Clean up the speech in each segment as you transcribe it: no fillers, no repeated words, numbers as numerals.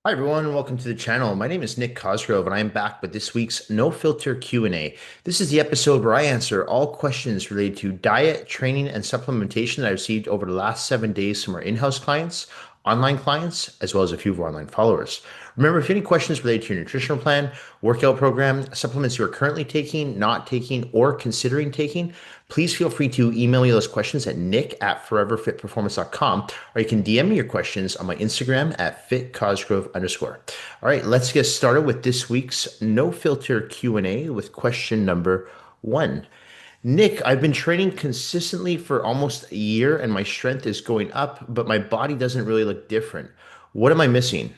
Hi everyone, and welcome to the channel. My name is Nick Cosgrove, and I am back with this week's No Filter Q&A. This is the episode where I answer all questions related to diet, training, and supplementation that I received over the last 7 days from our in-house clients, online clients, as well as a few of our online followers. Remember, if you have any questions related to your nutritional plan, workout program, supplements you are currently taking, not taking, or considering taking, please feel free to email me those questions at nick@foreverfitperformance.com, or you can DM me your questions on my Instagram at fitcosgrove_. All right, let's get started with this week's no filter Q&A with question number one. Nick, I've been training consistently for almost a year and my strength is going up, but my body doesn't really look different. What am I missing?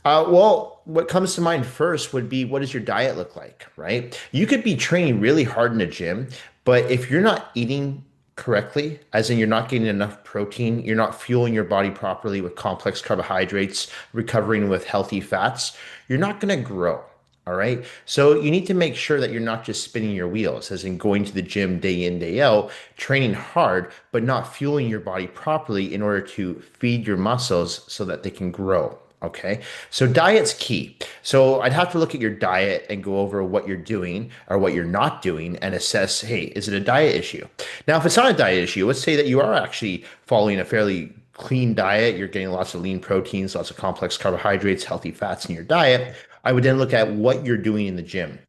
Well, what comes to mind first would be, what does your diet look like, right? You could be training really hard in the gym, but if you're not eating correctly, as in you're not getting enough protein, you're not fueling your body properly with complex carbohydrates, recovering with healthy fats, you're not going to grow. All right. So you need to make sure that you're not just spinning your wheels, as in going to the gym day in, day out, training hard, but not fueling your body properly in order to feed your muscles so that they can grow. Okay. So diet's key. So I'd have to look at your diet and go over what you're doing or what you're not doing and assess, hey, is it a diet issue? Now, if it's not a diet issue, let's say that you are actually following a fairly clean diet, you're getting lots of lean proteins, lots of complex carbohydrates, healthy fats in your diet. I would then look at what you're doing in the gym.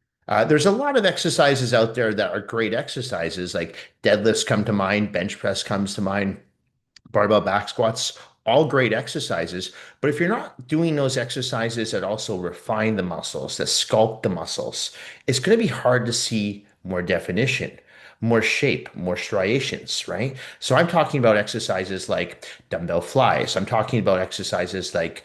There's a lot of exercises out there that are great exercises, like deadlifts come to mind, bench press comes to mind, barbell back squats, all great exercises. But if you're not doing those exercises that also refine the muscles, that sculpt the muscles, it's going to be hard to see more definition, more shape, more striations, right? So I'm talking about exercises like dumbbell flies. I'm talking about exercises like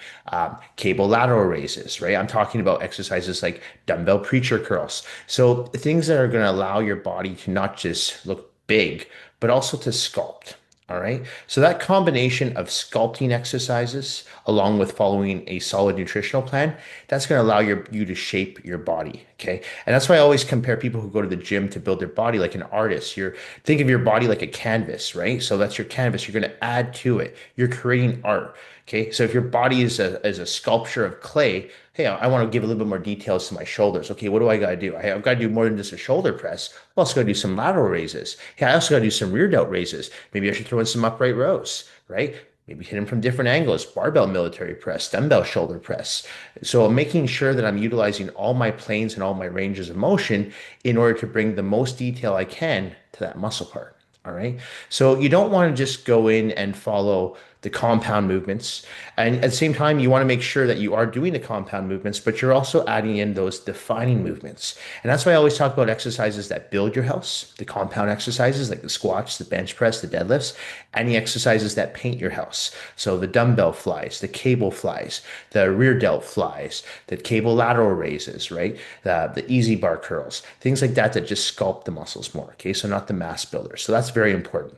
cable lateral raises, right? I'm talking about exercises like dumbbell preacher curls. So things that are going to allow your body to not just look big, but also to sculpt. All right. So that combination of sculpting exercises along with following a solid nutritional plan, that's going to allow you to shape your body. Okay. And that's why I always compare people who go to the gym to build their body like an artist. Think of your body like a canvas, right? So that's your canvas. You're going to add to it. You're creating art. Okay. So if your body is a sculpture of clay, hey, I want to give a little bit more details to my shoulders. Okay, what do I got to do? I've got to do more than just a shoulder press. I'm also got to do some lateral raises. Hey, I also got to do some rear delt raises. Maybe I should throw in some upright rows, right? Maybe hit them from different angles, barbell military press, dumbbell shoulder press. So I'm making sure that I'm utilizing all my planes and all my ranges of motion in order to bring the most detail I can to that muscle part. All right. So you don't want to just go in and follow the compound movements. And at the same time, you want to make sure that you are doing the compound movements, but you're also adding in those defining movements. And that's why I always talk about exercises that build your house, the compound exercises like the squats, the bench press, the deadlifts, and the exercises that paint your house. So the dumbbell flies, the cable flies, the rear delt flies, the cable lateral raises, right? The easy bar curls, things like that that just sculpt the muscles more. Okay. So not the mass builders. So that's very important.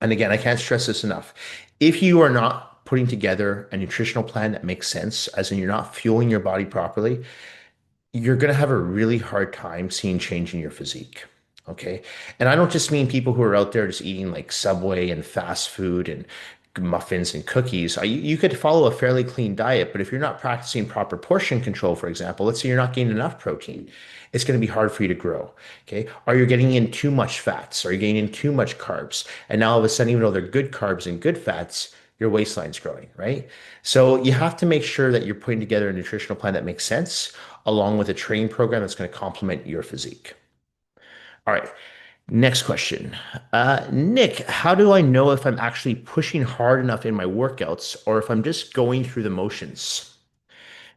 And again, I can't stress this enough. If you are not putting together a nutritional plan that makes sense, as in you're not fueling your body properly, you're going to have a really hard time seeing change in your physique. Okay. And I don't just mean people who are out there just eating like Subway and fast food and muffins and cookies. You could follow a fairly clean diet, but if you're not practicing proper portion control, for example, let's say you're not getting enough protein, it's going to be hard for you to grow. Okay. Are you getting in too much fats? Are you getting in too much carbs? And now all of a sudden, even though they're good carbs and good fats, your waistline's growing, right? So you have to make sure that you're putting together a nutritional plan that makes sense, along with a training program that's going to complement your physique. All right. Next question. Nick, how do I know if I'm actually pushing hard enough in my workouts or if I'm just going through the motions?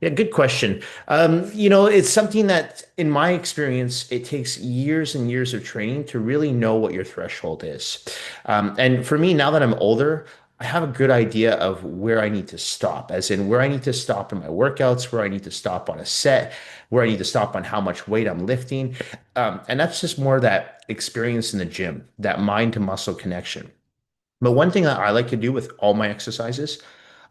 Yeah, good question. It's something that, in my experience, it takes years and years of training to really know what your threshold is. And for me, now that I'm older, I have a good idea of where I need to stop, as in where I need to stop in my workouts, where I need to stop on a set, where I need to stop on how much weight I'm lifting. And that's just more that experience in the gym, that mind to muscle connection. But one thing that I like to do with all my exercises,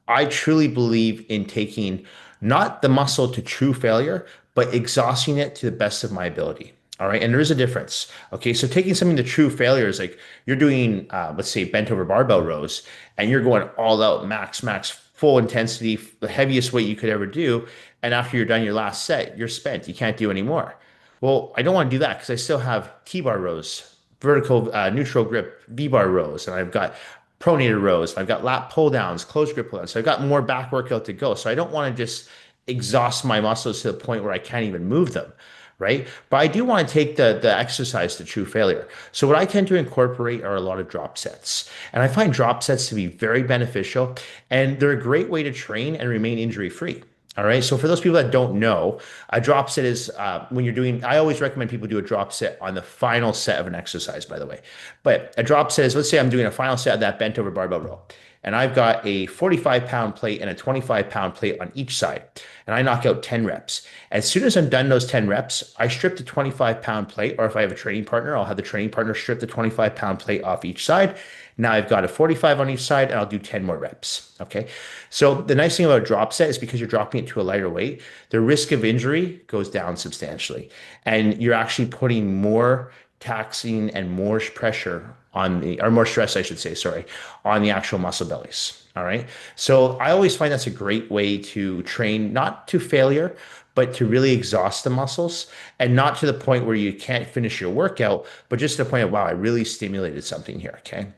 I truly believe in taking not the muscle to true failure, but exhausting it to the best of my ability. All right. And there is a difference. Okay. So taking something to true failure is like you're doing, let's say, bent over barbell rows, and you're going all out max, max full intensity, the heaviest weight you could ever do. And after you're done your last set, you're spent. You can't do any more. Well, I don't want to do that because I still have T-bar rows, vertical neutral grip V-bar rows, and I've got pronator rows, I've got lat pull downs, closed grip pull downs. So I've got more back workout to go. So I don't want to just exhaust my muscles to the point where I can't even move them, right? But I do want to take the exercise to true failure. So what I tend to incorporate are a lot of drop sets. And I find drop sets to be very beneficial, and they're a great way to train and remain injury free. All right. So for those people that don't know, a drop set is when you're doing, I always recommend people do a drop set on the final set of an exercise, by the way. But a drop set is, let's say I'm doing a final set of that bent over barbell row, and I've got a 45-pound plate and a 25-pound plate on each side, and I knock out 10 reps. As soon as I'm done those 10 reps, I strip the 25-pound plate, or if I have a training partner, I'll have the training partner strip the 25-pound plate off each side. Now I've got a 45 on each side, and I'll do 10 more reps. Okay. So the nice thing about a drop set is because you're dropping it to a lighter weight, the risk of injury goes down substantially. And you're actually putting more taxing and more pressure on the, or more stress, I should say, sorry, on the actual muscle bellies. All right. So I always find that's a great way to train, not to failure, but to really exhaust the muscles, and not to the point where you can't finish your workout, but just to the point of, wow, I really stimulated something here. Okay.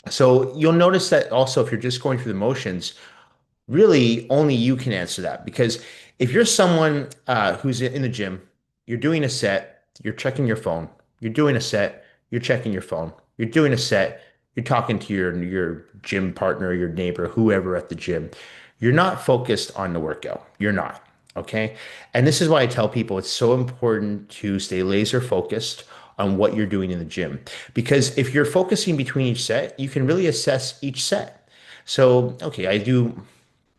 So you'll notice that also if you're just going through the motions, really only you can answer that. Because if you're someone who's in the gym, you're doing a set, you're checking your phone, you're doing a set, you're checking your phone, you're doing a set, you're talking to your gym partner, your neighbor, whoever at the gym, you're not focused on the workout. You're not. Okay. And this is why I tell people it's so important to stay laser focused on what you're doing in the gym. Because if you're focusing between each set, you can really assess each set. So, okay, I do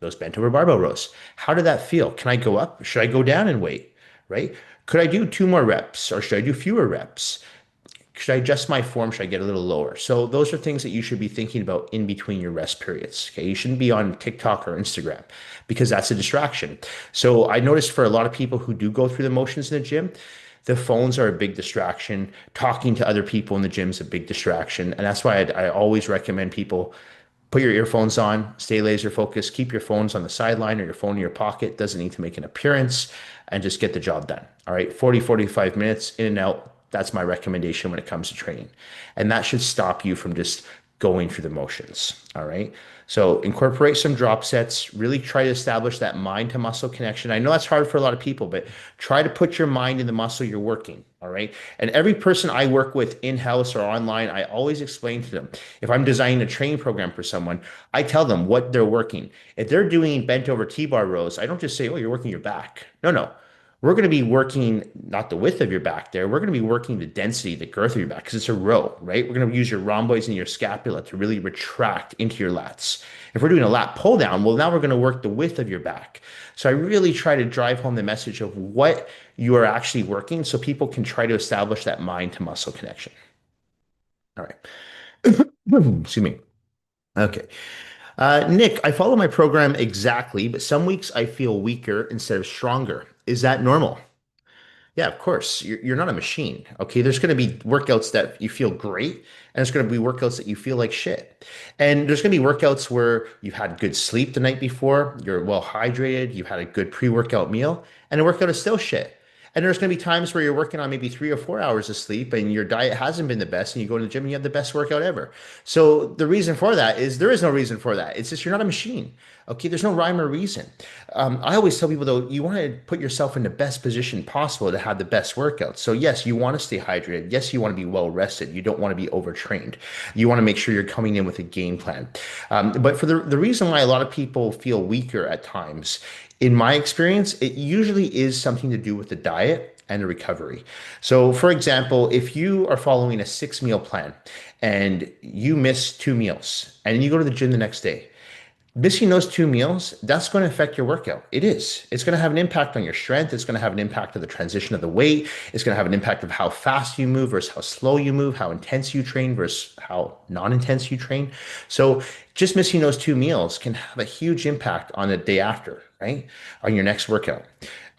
those bent over barbell rows. How did that feel? Can I go up? Should I go down in weight? Right? Could I do two more reps, or should I do fewer reps? Should I adjust my form? Should I get a little lower? So those are things that you should be thinking about in between your rest periods. Okay. You shouldn't be on TikTok or Instagram because that's a distraction. So I noticed for a lot of people who do go through the motions in the gym, the phones are a big distraction. Talking to other people in the gym is a big distraction. And that's why I always recommend people put your earphones on, stay laser focused, keep your phones on the sideline or your phone in your pocket. Doesn't need to make an appearance, and just get the job done. All right. 40, 45 minutes in and out. That's my recommendation when it comes to training. And that should stop you from just going through the motions. All right. So incorporate some drop sets, really try to establish that mind to muscle connection. I know that's hard for a lot of people, but try to put your mind in the muscle you're working. All right. And every person I work with in-house or online, I always explain to them, if I'm designing a training program for someone, I tell them what they're working. If they're doing bent over T-bar rows, I don't just say, oh, you're working your back. No, no. We're going to be working not the width of your back there. We're going to be working the density, the girth of your back, because it's a row, right? We're going to use your rhomboids and your scapula to really retract into your lats. If we're doing a lat pull down, well, now we're going to work the width of your back. So I really try to drive home the message of what you are actually working so people can try to establish that mind to muscle connection. All right. Excuse me. Okay. Nick, I follow my program exactly, but some weeks I feel weaker instead of stronger. Is that normal? Yeah, of course. You're not a machine. Okay. There's going to be workouts that you feel great, and there's going to be workouts that you feel like shit. And there's going to be workouts where you've had good sleep the night before, you're well hydrated, you've had a good pre-workout meal, and the workout is still shit. And there's going to be times where you're working on maybe 3 or 4 hours of sleep and your diet hasn't been the best, and you go to the gym and you have the best workout ever. So the reason for that is there is no reason for that. It's just you're not a machine. Okay, there's no rhyme or reason. I always tell people though, you want to put yourself in the best position possible to have the best workout. So yes, you want to stay hydrated. Yes, you want to be well rested. You don't want to be overtrained. You want to make sure you're coming in with a game plan. But for the reason why a lot of people feel weaker at times, in my experience, it usually is something to do with the diet and the recovery. So, for example, if you are following a 6 meal plan and you miss 2 meals and you go to the gym the next day, missing those 2 meals, that's going to affect your workout. It is. It's going to have an impact on your strength. It's going to have an impact of the transition of the weight. It's going to have an impact of how fast you move versus how slow you move, how intense you train versus how non-intense you train. So just missing those 2 meals can have a huge impact on the day after, right? On your next workout.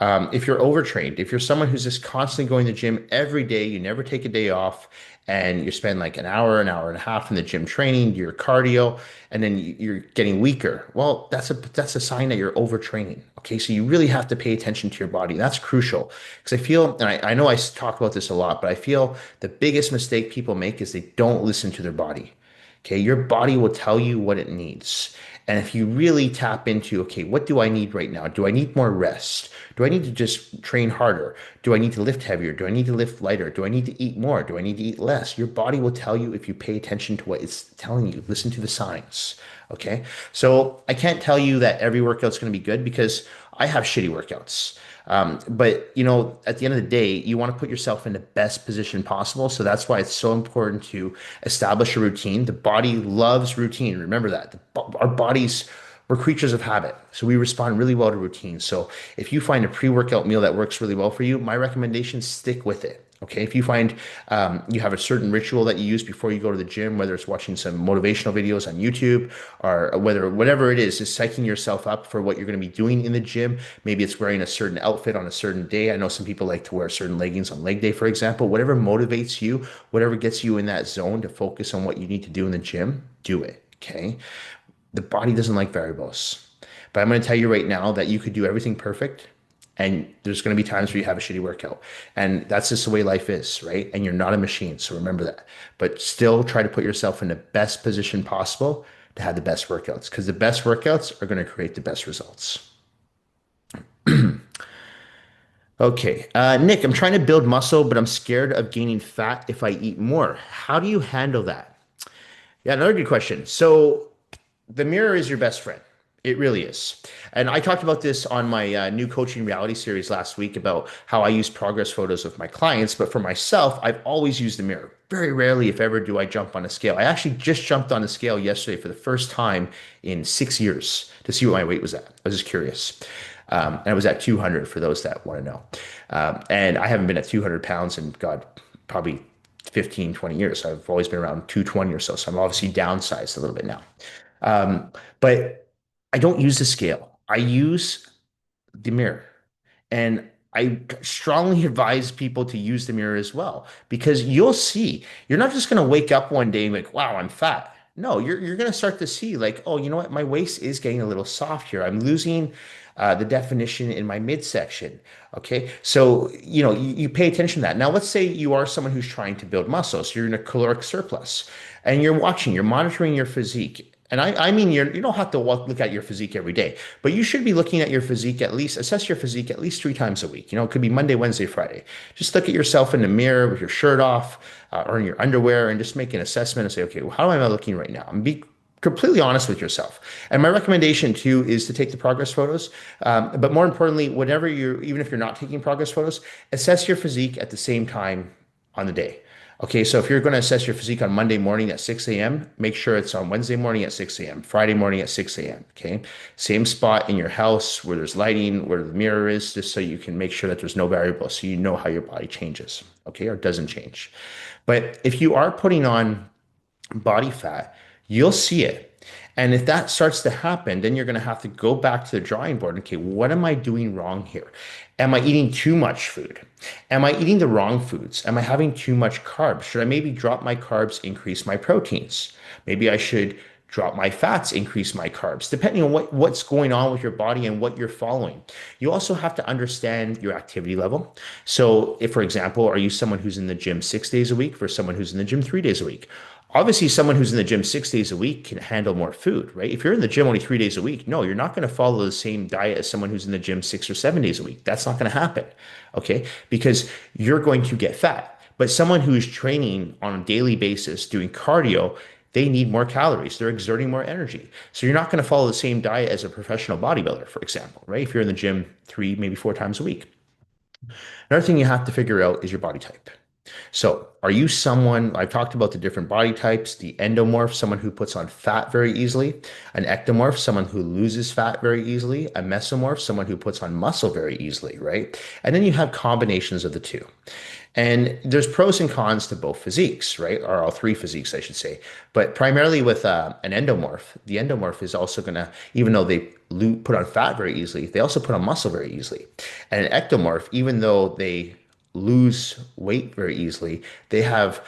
If you're overtrained, if you're someone who's just constantly going to the gym every day, you never take a day off, and you spend like an hour and a half in the gym training, do your cardio, and then you're getting weaker. Well, that's a sign that you're overtraining. Okay, so you really have to pay attention to your body. That's crucial because I feel, and I know talk about this a lot, but I feel the biggest mistake people make is they don't listen to their body. Okay, your body will tell you what it needs. And if you really tap into, okay, what do I need right now? Do I need more rest? Do I need to just train harder? Do I need to lift heavier? Do I need to lift lighter? Do I need to eat more? Do I need to eat less? Your body will tell you if you pay attention to what it's telling you. Listen to the signs. Okay. So I can't tell you that every workout's going to be good because I have shitty workouts. But at the end of the day, you want to put yourself in the best position possible. So that's why it's so important to establish a routine. The body loves routine. Remember that. Our bodies, we're creatures of habit. So we respond really well to routine. So if you find a pre-workout meal that works really well for you, my recommendation, stick with it. Okay, if you find you have a certain ritual that you use before you go to the gym, whether it's watching some motivational videos on YouTube or whatever it is psyching yourself up for what you're going to be doing in the gym. Maybe it's wearing a certain outfit on a certain day. I know some people like to wear certain leggings on leg day, for example. Whatever motivates you, whatever gets you in that zone to focus on what you need to do in the gym, do it. Okay, the body doesn't like variables. But I'm going to tell you right now that you could do everything perfect and there's going to be times where you have a shitty workout. And that's just the way life is, right? And you're not a machine. So remember that. But still try to put yourself in the best position possible to have the best workouts because the best workouts are going to create the best results. Okay. Nick, I'm trying to build muscle, but I'm scared of gaining fat if I eat more. How do you handle that? Yeah, another good question. So the mirror is your best friend. It really is. And I talked about this on my new coaching reality series last week about how I use progress photos with my clients. But for myself, I've always used the mirror. Very rarely, if ever, do I jump on a scale. I actually just jumped on a scale yesterday for the first time in 6 years to see what my weight was at. I was just curious. And I was at 200 for those that want to know. And I haven't been at 200 pounds in, God, probably 15, 20 years. I've always been around 220 or so. So I'm obviously downsized a little bit now. But I don't use the scale. I use the mirror. And I strongly advise people to use the mirror as well because you'll see, you're not just going to wake up one day and like, wow, I'm fat. No, you're going to start to see like, oh, you know what? My waist is getting a little soft here. I'm losing the definition in my midsection. Okay. So, you pay attention to that. Now, let's say you are someone who's trying to build muscle. So you're in a caloric surplus and you're monitoring your physique. And I mean, you don't have to look at your physique every day, but you should be looking at your physique assess your physique at least 3 times a week. It could be Monday, Wednesday, Friday. Just look at yourself in the mirror with your shirt off or in your underwear and just make an assessment and say, okay, well, how am I looking right now? And be completely honest with yourself. And my recommendation too is to take the progress photos. But more importantly, even if you're not taking progress photos, assess your physique at the same time on the day. Okay, so if you're going to assess your physique on Monday morning at 6 a.m., make sure it's on Wednesday morning at 6 a.m., Friday morning at 6 a.m. Okay, same spot in your house where there's lighting, where the mirror is, just so you can make sure that there's no variable so you know how your body changes, okay, or doesn't change. But if you are putting on body fat, you'll see it. And if that starts to happen, then you're going to have to go back to the drawing board. Okay, what am I doing wrong here? Am I eating too much food? Am I eating the wrong foods? Am I having too much carbs? Should I maybe drop my carbs, increase my proteins? Maybe I should drop my fats, increase my carbs, depending on what's going on with your body and what you're following. You also have to understand your activity level. So if, for example, are you someone who's in the gym 6 days a week versus someone who's in the gym 3 days a week? Obviously, someone who's in the gym 6 days a week can handle more food, right? If you're in the gym only 3 days a week, no, you're not going to follow the same diet as someone who's in the gym 6 or 7 days a week. That's not going to happen, okay? Because you're going to get fat. But someone who's training on a daily basis, doing cardio, they need more calories. They're exerting more energy. So you're not going to follow the same diet as a professional bodybuilder, for example, right? If you're in the gym 3, maybe 4 times a week. Another thing you have to figure out is your body type. So, are you someone, I've talked about the different body types, the endomorph, someone who puts on fat very easily, an ectomorph, someone who loses fat very easily, a mesomorph, someone who puts on muscle very easily, right? And then you have combinations of the two. And there's pros and cons to both physiques, right? Or all three physiques, I should say. But primarily with an endomorph, the endomorph is also going to, even though they put on fat very easily, they also put on muscle very easily. And an ectomorph, even though they lose weight very easily. They have,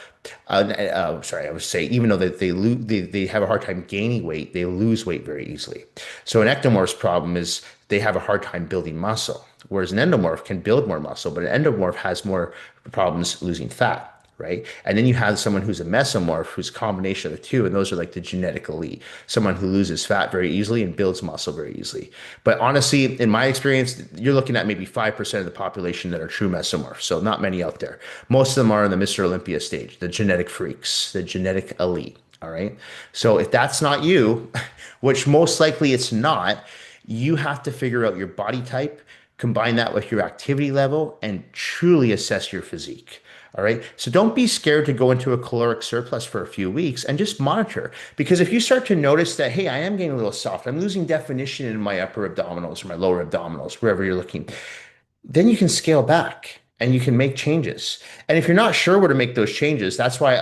sorry, I would say, even though that they have a hard time gaining weight, they lose weight very easily. So an ectomorph's problem is they have a hard time building muscle, whereas an endomorph can build more muscle, but an endomorph has more problems losing fat. Right. And then you have someone who's a mesomorph, who's a combination of the two, and those are like the genetic elite, someone who loses fat very easily and builds muscle very easily. But honestly, in my experience, you're looking at maybe 5% of the population that are true mesomorphs. So not many out there. Most of them are in the Mr. Olympia stage, the genetic freaks, the genetic elite. All right. So if that's not you, which most likely it's not, you have to figure out your body type, combine that with your activity level, and truly assess your physique. All right. So don't be scared to go into a caloric surplus for a few weeks and just monitor. Because if you start to notice that, hey, I am getting a little soft, I'm losing definition in my upper abdominals or my lower abdominals, wherever you're looking, then you can scale back and you can make changes. And if you're not sure where to make those changes, that's why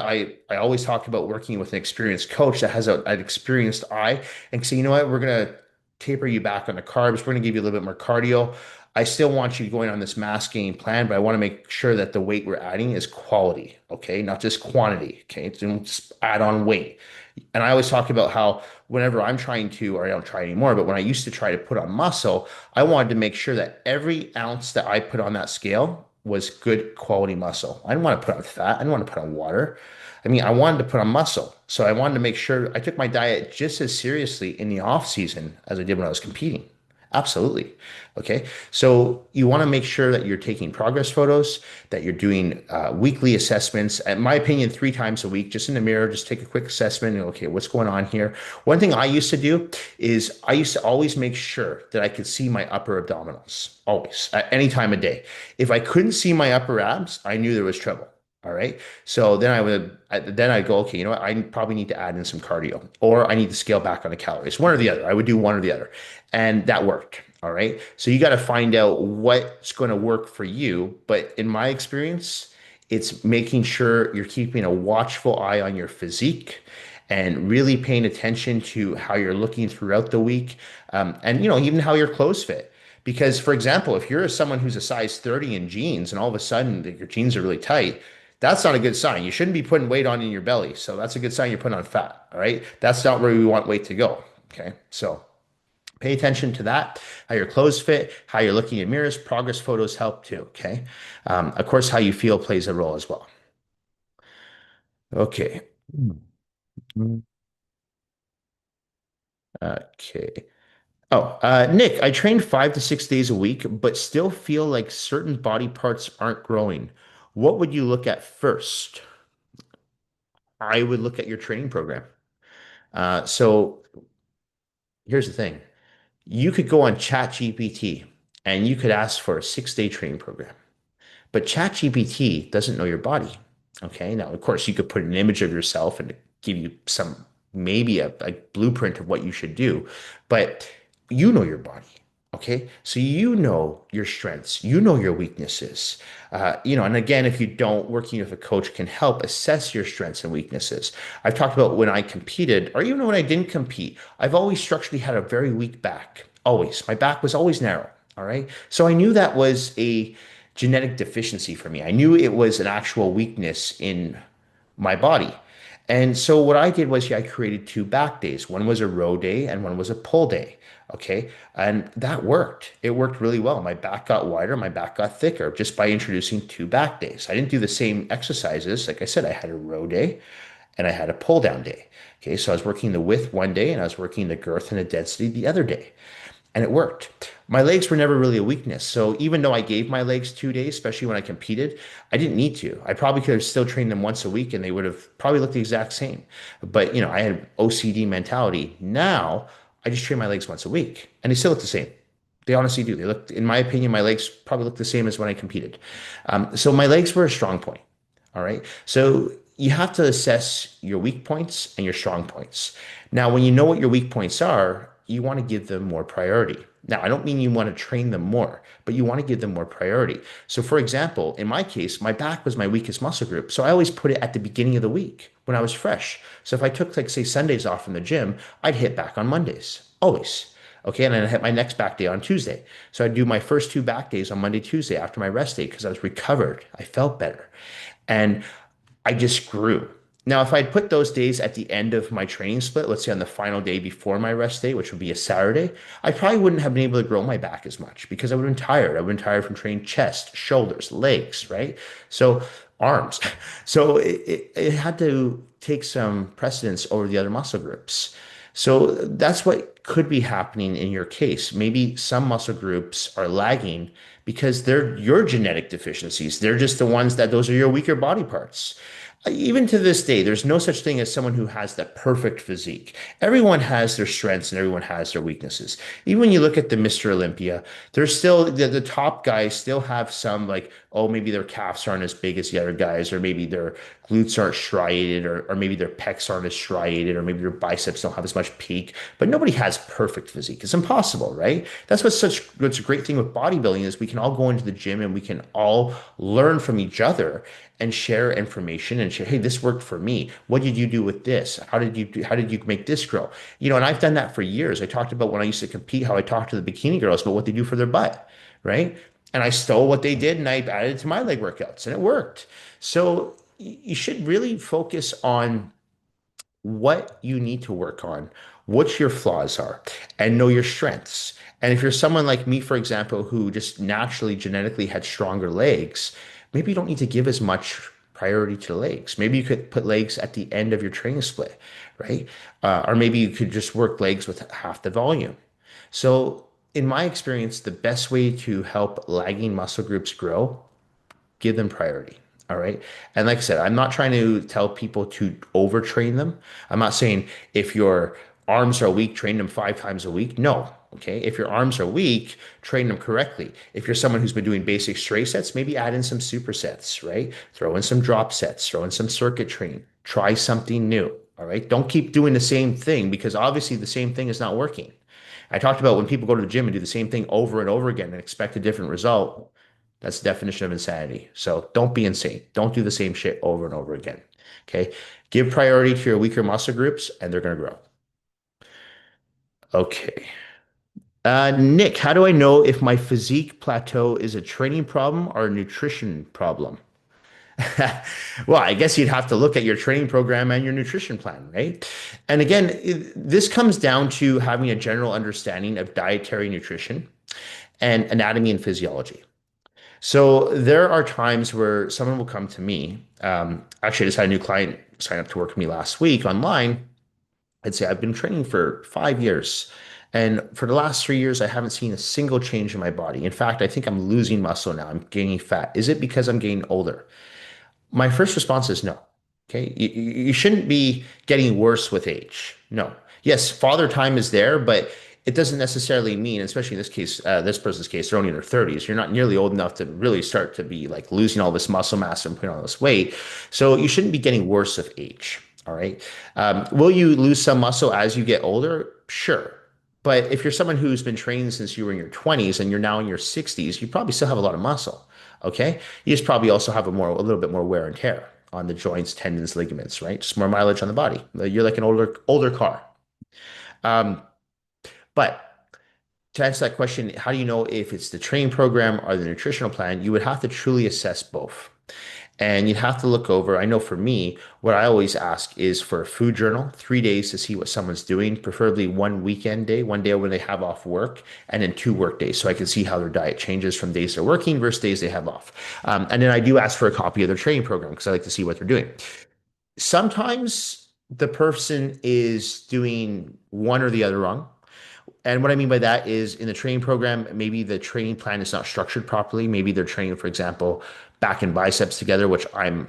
I always talk about working with an experienced coach that has an experienced eye and say, you know what, we're going to taper you back on the carbs. We're going to give you a little bit more cardio. I still want you going on this mass gain plan, but I want to make sure that the weight we're adding is quality, okay? Not just quantity, okay? Don't just add on weight. And I always talk about how whenever I'm trying to, or I don't try anymore, but when I used to try to put on muscle, I wanted to make sure that every ounce that I put on that scale was good quality muscle. I didn't want to put on fat. I didn't want to put on water. I mean, I wanted to put on muscle. So I wanted to make sure I took my diet just as seriously in the off season as I did when I was competing. Absolutely. Okay. So you want to make sure that you're taking progress photos, that you're doing weekly assessments. In my opinion, 3 times a week, just in the mirror, just take a quick assessment and okay, what's going on here? One thing I used to do is I used to always make sure that I could see my upper abdominals, always, at any time of day. If I couldn't see my upper abs, I knew there was trouble. All right. So then I'd go, okay, you know what? I probably need to add in some cardio or I need to scale back on the calories, one or the other. I would do one or the other. And that worked. All right. So you got to find out what's going to work for you. But in my experience, it's making sure you're keeping a watchful eye on your physique and really paying attention to how you're looking throughout the week. And, even how your clothes fit. Because, for example, if you're someone who's a size 30 in jeans and all of a sudden your jeans are really tight, that's not a good sign. You shouldn't be putting weight on in your belly. So that's a good sign you're putting on fat. All right. That's not where we want weight to go. Okay. So pay attention to that, how your clothes fit, how you're looking in mirrors. Progress photos help too. Okay. Of course, how you feel plays a role as well. Okay. Okay. Oh, Nick, I train 5 to 6 days a week, but still feel like certain body parts aren't growing. What would you look at first? I would look at your training program. So here's the thing. You could go on ChatGPT and you could ask for a 6-day training program. But ChatGPT doesn't know your body. Okay. Now, of course, you could put an image of yourself and give you maybe a blueprint of what you should do, but you know your body. Okay. So you know your strengths, you know your weaknesses. And again, if you don't, working with a coach can help assess your strengths and weaknesses. I've talked about when I competed, or even when I didn't compete, I've always structurally had a very weak back. Always. My back was always narrow. All right. So I knew that was a genetic deficiency for me. I knew it was an actual weakness in my body. And so what I did was, I created 2 back days. One was a row day and one was a pull day. Okay. And that worked. It worked really well. My back got wider, my back got thicker just by introducing 2 back days. I didn't do the same exercises. Like I said, I had a row day and I had a pull down day. Okay. So I was working the width one day and I was working the girth and the density the other day, and it worked. My legs were never really a weakness. So even though I gave my legs 2 days, especially when I competed, I didn't need to. I probably could have still trained them once a week and they would have probably looked the exact same. But, I had OCD mentality. Now I just train my legs once a week and they still look the same. They honestly do. They look, in my opinion, my legs probably look the same as when I competed. So my legs were a strong point. All right. So you have to assess your weak points and your strong points. Now, when you know what your weak points are, you want to give them more priority. Now, I don't mean you want to train them more, but you want to give them more priority. So, for example, in my case, my back was my weakest muscle group. So I always put it at the beginning of the week when I was fresh. So if I took, like, say, Sundays off from the gym, I'd hit back on Mondays, always. Okay. And then I hit my next back day on Tuesday. So I do my first two back days on Monday, Tuesday after my rest day because I was recovered. I felt better. And I just grew. Now, if I'd put those days at the end of my training split, let's say on the final day before my rest day, which would be a Saturday, I probably wouldn't have been able to grow my back as much because I would have been tired. I would have been tired from training chest, shoulders, legs, right? So arms. So it had to take some precedence over the other muscle groups. So that's what could be happening in your case. Maybe some muscle groups are lagging because they're your genetic deficiencies. They're just the ones that those are your weaker body parts. Even to this day, there's no such thing as someone who has the perfect physique. Everyone has their strengths and everyone has their weaknesses. Even when you look at the Mr. Olympia, there's still the top guys still have some like, oh, maybe their calves aren't as big as the other guys, or maybe their glutes aren't striated, or maybe their pecs aren't as striated, or maybe their biceps don't have as much peak. But nobody has perfect physique. It's impossible, right? That's what's a great thing with bodybuilding is we can all go into the gym and we can all learn from each other and share information and share, hey, this worked for me. What did you do with this? How did you make this grow? And I've done that for years. I talked about when I used to compete, how I talked to the bikini girls about what they do for their butt, right? And I stole what they did and I added it to my leg workouts and it worked. So you should really focus on what you need to work on, what your flaws are, and know your strengths. And if you're someone like me, for example, who just naturally genetically had stronger legs, maybe you don't need to give as much priority to the legs. Maybe you could put legs at the end of your training split, right? Or maybe you could just work legs with half the volume. So, in my experience, the best way to help lagging muscle groups grow, give them priority. All right. And like I said, I'm not trying to tell people to overtrain them. I'm not saying if your arms are weak, train them 5 times a week. No. Okay. If your arms are weak, train them correctly. If you're someone who's been doing basic straight sets, maybe add in some supersets, right? Throw in some drop sets, throw in some circuit training, try something new. All right. Don't keep doing the same thing because obviously the same thing is not working. I talked about when people go to the gym and do the same thing over and over again and expect a different result. That's the definition of insanity. So don't be insane. Don't do the same shit over and over again. Okay. Give priority to your weaker muscle groups and they're going to grow. Okay. Nick, how do I know if my physique plateau is a training problem or a nutrition problem? Well, I guess you'd have to look at your training program and your nutrition plan, right? And again, this comes down to having a general understanding of dietary nutrition and anatomy and physiology. So there are times where someone will come to me. Actually, I just had a new client sign up to work with me last week online. I'd say I've been training for 5 years. And for the last 3 years, I haven't seen a single change in my body. In fact, I think I'm losing muscle now. I'm gaining fat. Is it because I'm getting older? My first response is no. Okay. You shouldn't be getting worse with age. No. Yes, father time is there, but it doesn't necessarily mean, especially in this case, this person's case, they're only in their 30s. You're not nearly old enough to really start to be like losing all this muscle mass and putting on this weight. So you shouldn't be getting worse with age. All right. Will you lose some muscle as you get older? Sure. But if you're someone who's been training since you were in your 20s and you're now in your 60s, you probably still have a lot of muscle. Okay. You just probably also have a little bit more wear and tear on the joints, tendons, ligaments, right? Just more mileage on the body. You're like an older car. Um, but to answer that question, how do you know if it's the training program or the nutritional plan? You would have to truly assess both. And you'd have to look over. I know for me, what I always ask is for a food journal, 3 days to see what someone's doing, preferably one weekend day, one day when they have off work, and then 2 work days. So I can see how their diet changes from days they're working versus days they have off. And then I do ask for a copy of their training program because I like to see what they're doing. Sometimes the person is doing one or the other wrong. And what I mean by that is in the training program, maybe the training plan is not structured properly. Maybe they're training, for example, back and biceps together, which I'm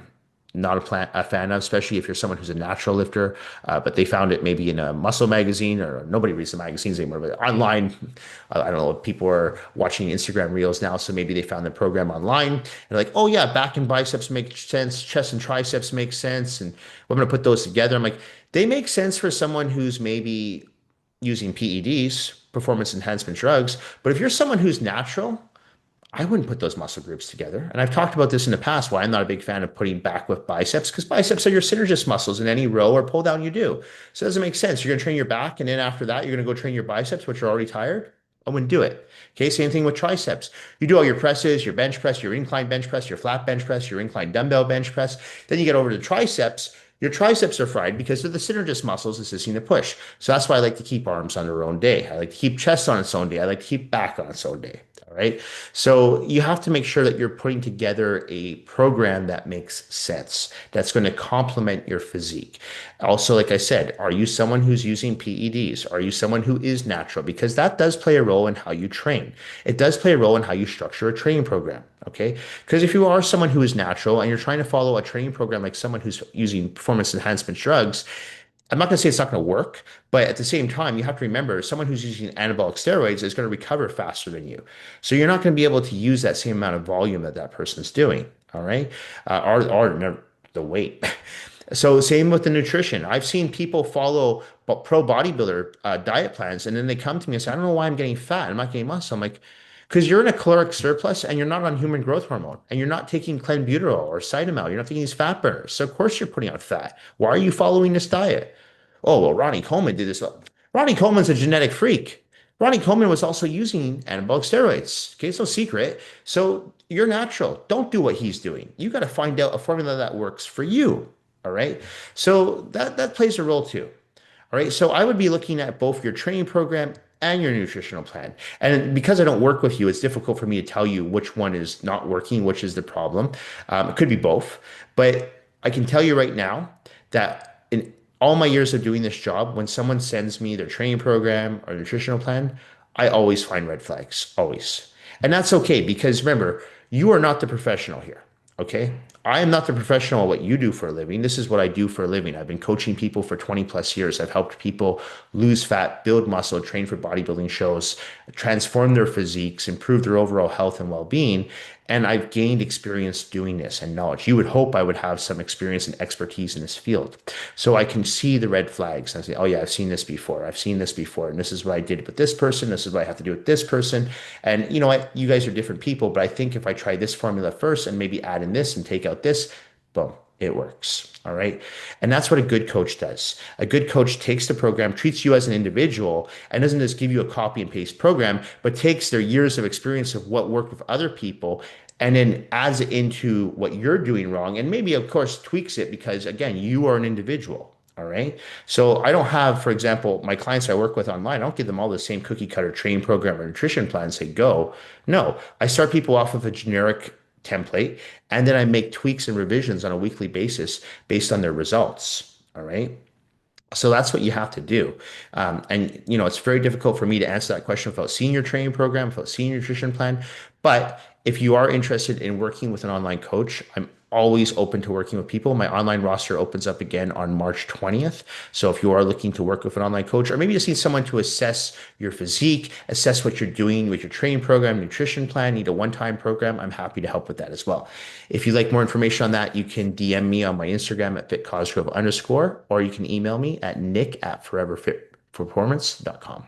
not a fan of, especially if you're someone who's a natural lifter. But they found it maybe in a muscle magazine, or nobody reads the magazines anymore, but online, I don't know, people are watching Instagram reels now. So maybe they found the program online and they're like, oh yeah, back and biceps make sense. Chest and triceps make sense. And we're going to put those together. I'm like, they make sense for someone who's maybe using PEDs, performance enhancement drugs. But if you're someone who's natural, I wouldn't put those muscle groups together. And I've talked about this in the past why I'm not a big fan of putting back with biceps because biceps are your synergist muscles in any row or pull down you do. So it doesn't make sense. You're going to train your back and then after that, you're going to go train your biceps, which are already tired. I wouldn't do it. Okay, same thing with triceps. You do all your presses, your bench press, your incline bench press, your flat bench press, your incline dumbbell bench press. Then you get over to triceps. Your triceps are fried because they're the synergist muscles assisting the push. So that's why I like to keep arms on their own day. I like to keep chest on its own day. I like to keep back on its own day. All right. So you have to make sure that you're putting together a program that makes sense, that's going to complement your physique. Also, like I said, are you someone who's using PEDs? Are you someone who is natural? Because that does play a role in how you train. It does play a role in how you structure a training program. Okay. Because if you are someone who is natural and you're trying to follow a training program like someone who's using performance enhancement drugs, I'm not going to say it's not going to work, but at the same time, you have to remember someone who's using anabolic steroids is going to recover faster than you. So you're not going to be able to use that same amount of volume that that person's doing. All right. Or the weight. So same with the nutrition. I've seen people follow pro bodybuilder diet plans, and then they come to me and say, "I don't know why I'm getting fat. I'm not getting muscle." I'm like, because you're in a caloric surplus and you're not on human growth hormone and you're not taking clenbuterol or cytomel. You're not taking these fat burners. So of course you're putting on fat. Why are you following this diet? Oh, well, Ronnie Coleman did this. Ronnie Coleman's a genetic freak. Ronnie Coleman was also using anabolic steroids. Okay, it's no secret. So you're natural. Don't do what he's doing. You got to find out a formula that works for you. All right. So that plays a role too. All right. So I would be looking at both your training program and your nutritional plan. And because I don't work with you, it's difficult for me to tell you which one is not working, which is the problem. It could be both. But I can tell you right now that in all my years of doing this job, when someone sends me their training program or nutritional plan, I always find red flags, always. And that's okay because remember, you are not the professional here. Okay. I am not the professional at what you do for a living. This is what I do for a living. I've been coaching people for 20 plus years. I've helped people lose fat, build muscle, train for bodybuilding shows, transform their physiques, improve their overall health and well-being. And I've gained experience doing this and knowledge. You would hope I would have some experience and expertise in this field. So I can see the red flags and I say, oh yeah, I've seen this before. I've seen this before. And this is what I did with this person. This is what I have to do with this person. And you know what? You guys are different people, but I think if I try this formula first and maybe add in this and take out this, boom, it works. All right. And that's what a good coach does. A good coach takes the program, treats you as an individual, and doesn't just give you a copy and paste program, but takes their years of experience of what worked with other people and then adds it into what you're doing wrong. And maybe, of course, tweaks it because, again, you are an individual. All right. So I don't have, for example, my clients I work with online, I don't give them all the same cookie cutter training program or nutrition plan, say go. No, I start people off with a generic template and then I make tweaks and revisions on a weekly basis based on their results. All right. So that's what you have to do. And, you know, it's very difficult for me to answer that question without seeing your training program, without seeing your nutrition plan. But if you are interested in working with an online coach, I'm always open to working with people. My online roster opens up again on March 20th. So if you are looking to work with an online coach, or maybe just need someone to assess your physique, assess what you're doing with your training program, nutrition plan, need a one-time program, I'm happy to help with that as well. If you'd like more information on that, you can DM me on my Instagram at fitcosgrove_, or you can email me at nick@foreverfitperformance.com.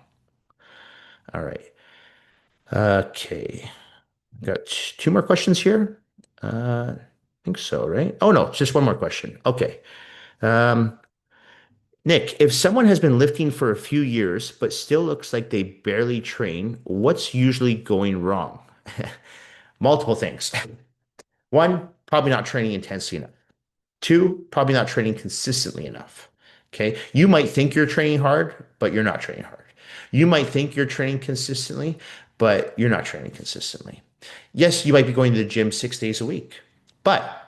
All right. Okay. Got two more questions here. I think so, right? Oh no, just one more question. Okay. Um, Nick, if someone has been lifting for a few years but still looks like they barely train, what's usually going wrong? Multiple things. One, probably not training intensely enough. Two, probably not training consistently enough. Okay. You might think you're training hard, but you're not training hard. You might think you're training consistently, but you're not training consistently. Yes, you might be going to the gym 6 days a week, but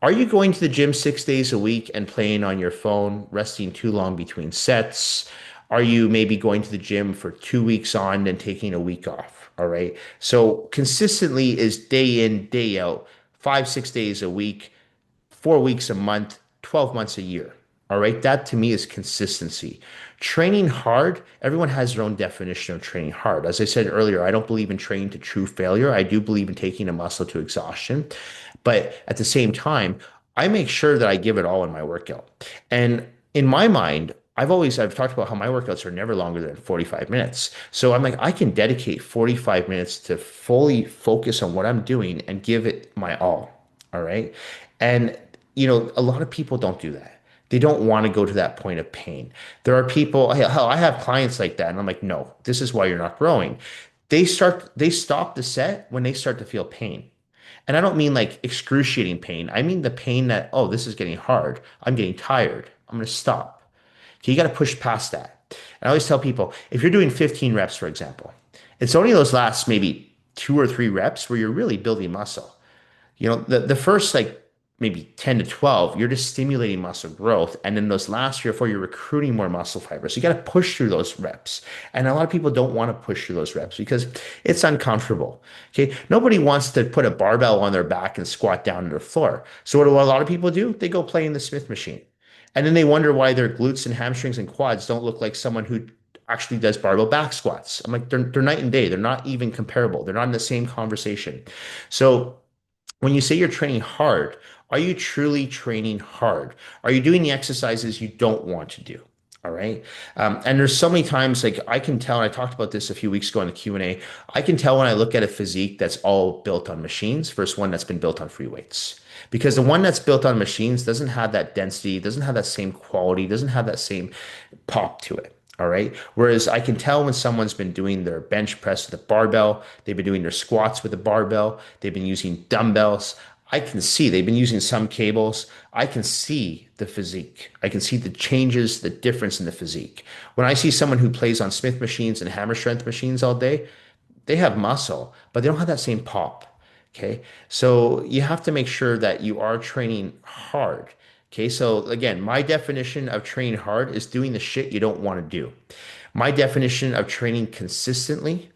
are you going to the gym 6 days a week and playing on your phone, resting too long between sets? Are you maybe going to the gym for 2 weeks on and taking a week off? All right. So consistently is day in, day out, 5, 6 days a week, 4 weeks a month, 12 months a year. All right. That to me is consistency. Training hard, everyone has their own definition of training hard. As I said earlier, I don't believe in training to true failure. I do believe in taking a muscle to exhaustion. But at the same time, I make sure that I give it all in my workout. And in my mind, I've talked about how my workouts are never longer than 45 minutes. So I'm like, I can dedicate 45 minutes to fully focus on what I'm doing and give it my all. All right. And, a lot of people don't do that. They don't want to go to that point of pain. There are people, hell, I have clients like that. And I'm like, no, this is why you're not growing. They stop the set when they start to feel pain. And I don't mean like excruciating pain. I mean the pain that, oh, this is getting hard. I'm getting tired. I'm going to stop. Okay, you got to push past that. And I always tell people if you're doing 15 reps, for example, it's only those last maybe 2 or 3 reps where you're really building muscle. The first like maybe 10 to 12, you're just stimulating muscle growth. And then those last 3 or 4, you're recruiting more muscle fibers. So you got to push through those reps. And a lot of people don't want to push through those reps because it's uncomfortable. Okay. Nobody wants to put a barbell on their back and squat down to the floor. So what do a lot of people do? They go play in the Smith machine. And then they wonder why their glutes and hamstrings and quads don't look like someone who actually does barbell back squats. I'm like, they're night and day. They're not even comparable. They're not in the same conversation. So when you say you're training hard, are you truly training hard? Are you doing the exercises you don't want to do? All right. And there's so many times like I can tell, and I talked about this a few weeks ago in the Q&A, I can tell when I look at a physique that's all built on machines versus one that's been built on free weights. Because the one that's built on machines doesn't have that density, doesn't have that same quality, doesn't have that same pop to it. All right. Whereas I can tell when someone's been doing their bench press with a barbell, they've been doing their squats with a barbell, they've been using dumbbells. I can see they've been using some cables. I can see the physique. I can see the changes, the difference in the physique. When I see someone who plays on Smith machines and hammer strength machines all day, they have muscle, but they don't have that same pop. Okay. So you have to make sure that you are training hard. Okay. So again, my definition of training hard is doing the shit you don't want to do. My definition of training consistently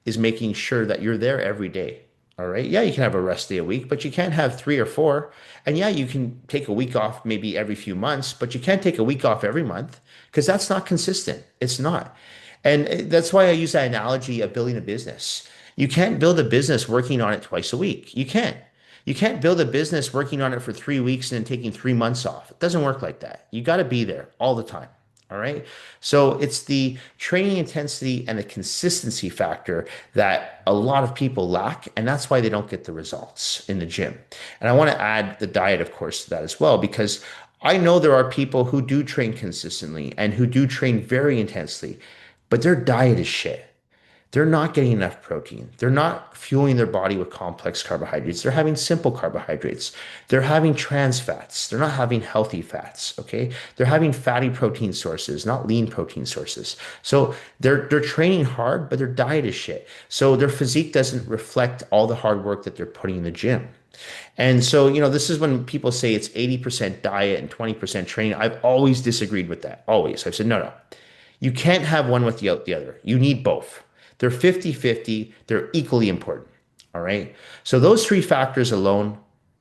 is making sure that you're there every day. All right. Yeah, you can have a rest day a week, but you can't have 3 or 4. And yeah, you can take a week off maybe every few months, but you can't take a week off every month because that's not consistent. It's not. And that's why I use that analogy of building a business. You can't build a business working on it twice a week. You can't. You can't build a business working on it for 3 weeks and then taking 3 months off. It doesn't work like that. You got to be there all the time. All right. So it's the training intensity and the consistency factor that a lot of people lack. And that's why they don't get the results in the gym. And I want to add the diet, of course, to that as well, because I know there are people who do train consistently and who do train very intensely, but their diet is shit. They're not getting enough protein. They're not fueling their body with complex carbohydrates. They're having simple carbohydrates. They're having trans fats. They're not having healthy fats. Okay. They're having fatty protein sources, not lean protein sources. So they're training hard, but their diet is shit. So their physique doesn't reflect all the hard work that they're putting in the gym. And so, this is when people say it's 80% diet and 20% training. I've always disagreed with that. Always. I've said, no, no. You can't have one without the other. You need both. They're 50-50. They're equally important. All right. So those 3 factors alone,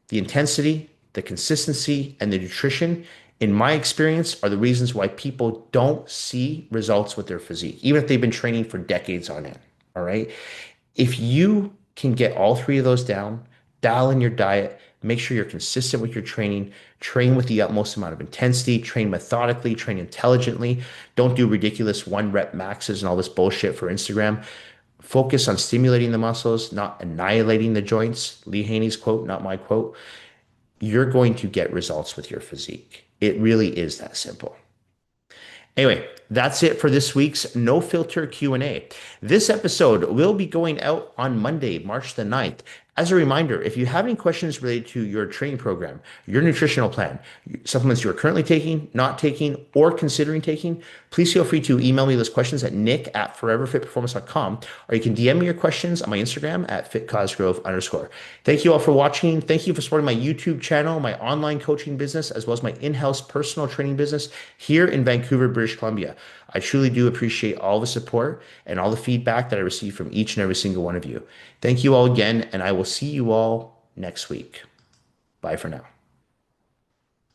the intensity, the consistency, and the nutrition, in my experience, are the reasons why people don't see results with their physique, even if they've been training for decades on end. All right. If you can get all 3 of those down, dial in your diet, make sure you're consistent with your training, train with the utmost amount of intensity, train methodically, train intelligently. Don't do ridiculous 1 rep maxes and all this bullshit for Instagram. Focus on stimulating the muscles, not annihilating the joints. Lee Haney's quote, not my quote. You're going to get results with your physique. It really is that simple. Anyway, that's it for this week's No Filter Q&A. This episode will be going out on Monday, March the 9th. As a reminder, if you have any questions related to your training program, your nutritional plan, supplements you're currently taking, not taking, or considering taking, please feel free to email me those questions at nick@foreverfitperformance.com, or you can DM me your questions on my Instagram at @fitcosgrove_. Thank you all for watching. Thank you for supporting my YouTube channel, my online coaching business, as well as my in-house personal training business here in Vancouver, British Columbia. I truly do appreciate all the support and all the feedback that I receive from each and every single one of you. Thank you all again, and I will see you all next week. Bye for now.